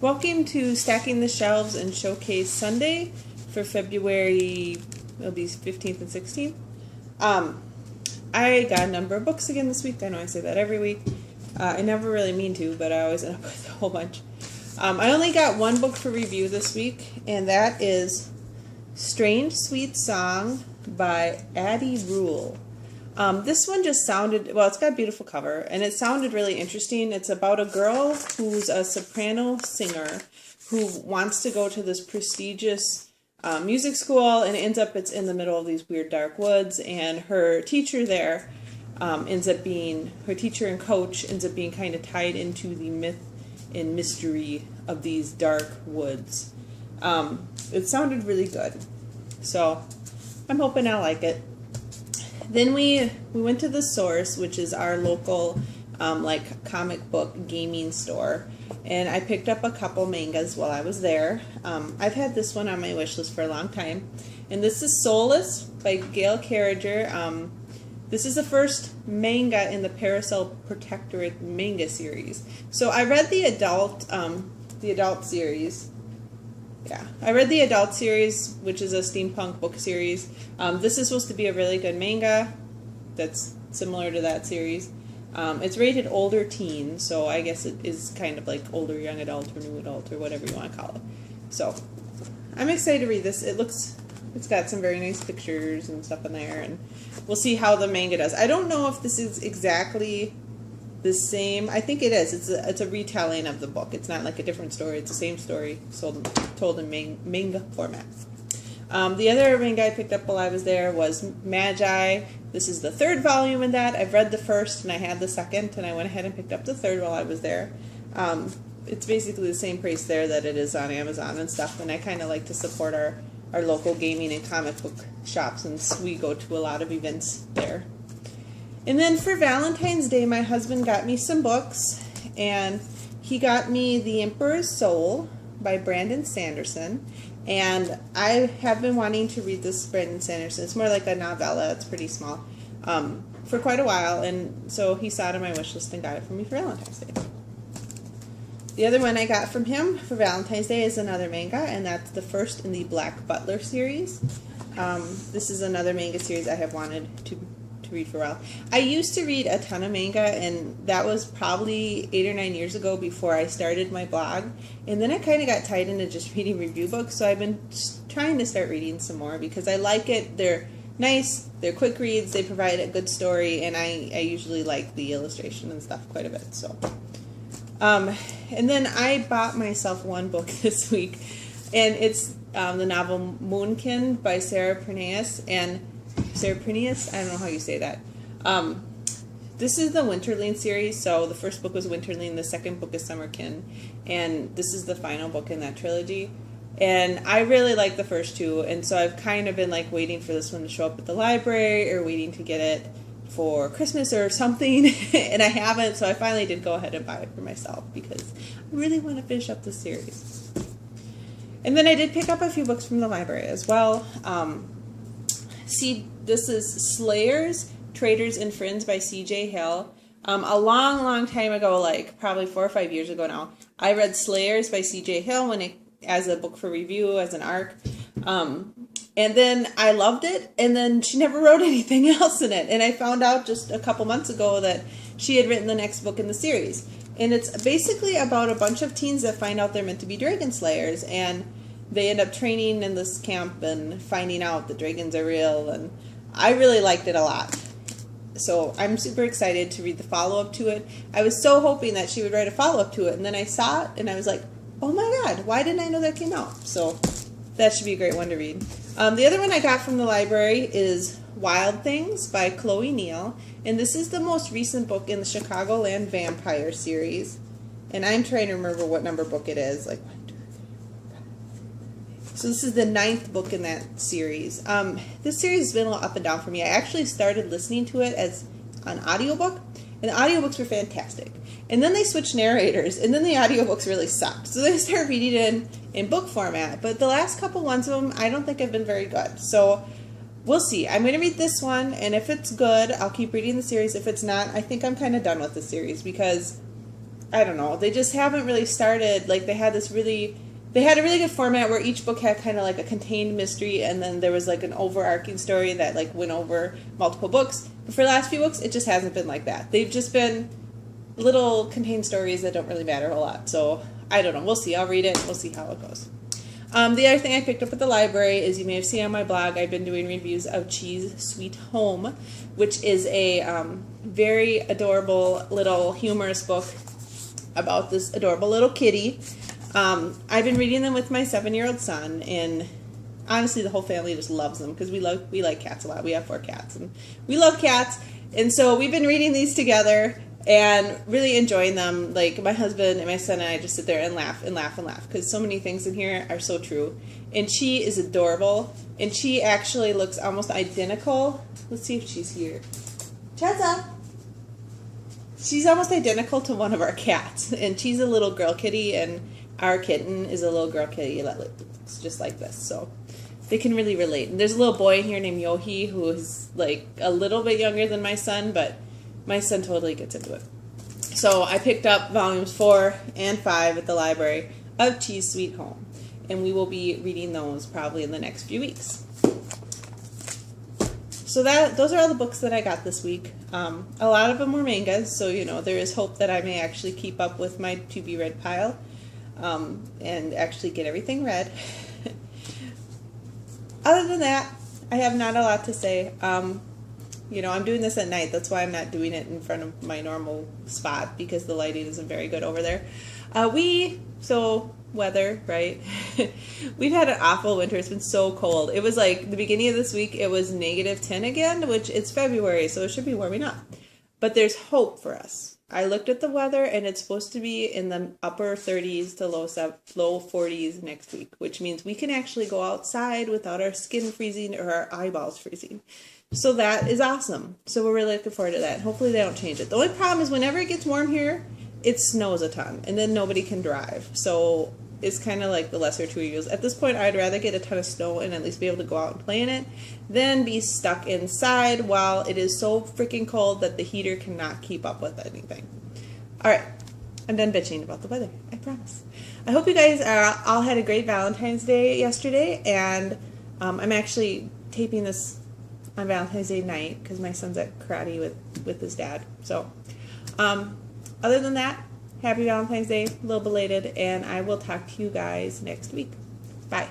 Welcome to Stacking the Shelves and Showcase Sunday for February, it'll be 15th and 16th. I got a number of books again this week. I know I say that every week. I never really mean to, but I always end up with a whole bunch. I only got one book for review this week, and that is Strange Sweet Song by Addie Rule. This one just sounded, well, it's got a beautiful cover, and it sounded really interesting. It's about a girl who's a soprano singer who wants to go to this prestigious music school, and it ends up it's in the middle of these weird dark woods, and her teacher there ends up being, her teacher and coach ends up being kind of tied into the myth and mystery of these dark woods. It sounded really good, so I'm hoping I like it. Then we went to The Source, which is our local like comic book gaming store, and I picked up a couple mangas while I was there. I've had this one on my wish list for a long time, and this is Soulless by Gail Carriger. This is the first manga in the Parasol Protectorate manga series. So I read the adult series. Yeah, I read the adult series, which is a steampunk book series. This is supposed to be a really good manga that's similar to that series. It's rated older teen, so I guess it is kind of like older young adult or new adult or whatever you want to call it. So I'm excited to read this. It's got some very nice pictures and stuff in there, and we'll see how the manga does. I don't know if this is exactly the same. I think it is. It's a retelling of the book. It's not like a different story. It's the same story told in manga format. The other manga I picked up while I was there was Magi. This is the third volume in that. I've read the first and I had the second, and I went ahead and picked up the third while I was there. It's basically the same price there that it is on Amazon and stuff, and I kind of like to support our local gaming and comic book shops, since we go to a lot of events there. And then for Valentine's Day, my husband got me some books, and he got me The Emperor's Soul by Brandon Sanderson, and I have been wanting to read this Brandon Sanderson. It's more like a novella. It's pretty small, for quite a while, and so he saw it on my wish list and got it for me for Valentine's Day. The other one I got from him for Valentine's Day is another manga, and that's the first in the Black Butler series. This is another manga series I have wanted to read for a while. I used to read a ton of manga, and that was probably 8 or 9 years ago before I started my blog, and then I kind of got tied into just reading review books, so I've been trying to start reading some more because I like it. They're nice, they're quick reads, they provide a good story, and I usually like the illustration and stuff quite a bit. So and then I bought myself one book this week, and it's the novel Moonkin by Sarah Pernias, and Sarah Pernias? I don't know how you say that. This is the Winterling series, so the first book was Winterling, the second book is Summerkin, and this is the final book in that trilogy. And I really like the first two, and so I've kind of been like waiting for this one to show up at the library or waiting to get it for Christmas or something, and I haven't, so I finally did go ahead and buy it for myself because I really want to finish up the series. And then I did pick up a few books from the library as well. This is Slayers, Traitors, and Friends by C.J. Hill. A long time ago, like probably 4 or 5 years ago now, I read Slayers by C.J. Hill as a book for review, as an ARC. And then I loved it, and then she never wrote anything else in it. And I found out just a couple months ago that she had written the next book in the series. And it's basically about a bunch of teens that find out they're meant to be dragon slayers, and they end up training in this camp and finding out that dragons are real, and I really liked it a lot. So I'm super excited to read the follow-up to it. I was so hoping that she would write a follow-up to it, and then I saw it, and I was like, oh my god, why didn't I know that came out? So that should be a great one to read. The other one I got from the library is Wild Things by Chloe Neal, and this is the most recent book in the Chicagoland Vampire series. And I'm trying to remember what number book it is. Like, so this is the 9th book in that series. This series has been a little up and down for me. I actually started listening to it as an audiobook, and the audiobooks were fantastic. And then they switched narrators, and then the audiobooks really sucked. So they started reading it in book format. But the last couple ones of them, I don't think have been very good. So we'll see. I'm going to read this one, and if it's good, I'll keep reading the series. If it's not, I think I'm kind of done with the series because I don't know, they just haven't really started, like they had a really good format where each book had kind of like a contained mystery, and then there was like an overarching story that like went over multiple books. But for the last few books, it just hasn't been like that. They've just been little contained stories that don't really matter a lot. So I don't know. We'll see. I'll read it. We'll see how it goes. The other thing I picked up at the library is, you may have seen on my blog, I've been doing reviews of Cheese Sweet Home, which is a very adorable little humorous book about this adorable little kitty. I've been reading them with my 7-year-old son, and honestly the whole family just loves them because we like cats a lot. We have 4 cats, and we love cats, and so we've been reading these together and really enjoying them. Like, my husband and my son and I just sit there and laugh and laugh and laugh because so many things in here are so true. And she is adorable, and she actually looks almost identical. Let's see if she's here. Cheza! She's almost identical to one of our cats, and she's a little girl kitty, and our kitten is a little girl kitty that looks just like this, so they can really relate. And there's a little boy in here named Yohi who is like a little bit younger than my son, but my son totally gets into it. So I picked up volumes 4 and 5 at the library of Cheese Sweet Home, and we will be reading those probably in the next few weeks. So those are all the books that I got this week. A lot of them were mangas, so you know there is hope that I may actually keep up with my to-be-read pile and actually get everything read. Other than that, I have not a lot to say. You know, I'm doing this at night. That's why I'm not doing it in front of my normal spot, because the lighting isn't very good over there. Weather, right? We've had an awful winter. It's been so cold. It was like the beginning of this week, it was -10 again, which it's February, so it should be warming up. But there's hope for us. I looked at the weather, and it's supposed to be in the upper 30s to low 40s next week, which means we can actually go outside without our skin freezing or our eyeballs freezing. So that is awesome. So we're really looking forward to that. Hopefully they don't change it. The only problem is whenever it gets warm here, it snows a ton, and then nobody can drive. So it's kind of like the lesser two evils. At this point, I'd rather get a ton of snow and at least be able to go out and play in it than be stuck inside while it is so freaking cold that the heater cannot keep up with anything. All right, I'm done bitching about the weather, I promise. I hope you guys all had a great Valentine's Day yesterday, and I'm actually taping this on Valentine's Day night because my son's at karate with his dad. So other than that, happy Valentine's Day, a little belated, and I will talk to you guys next week. Bye.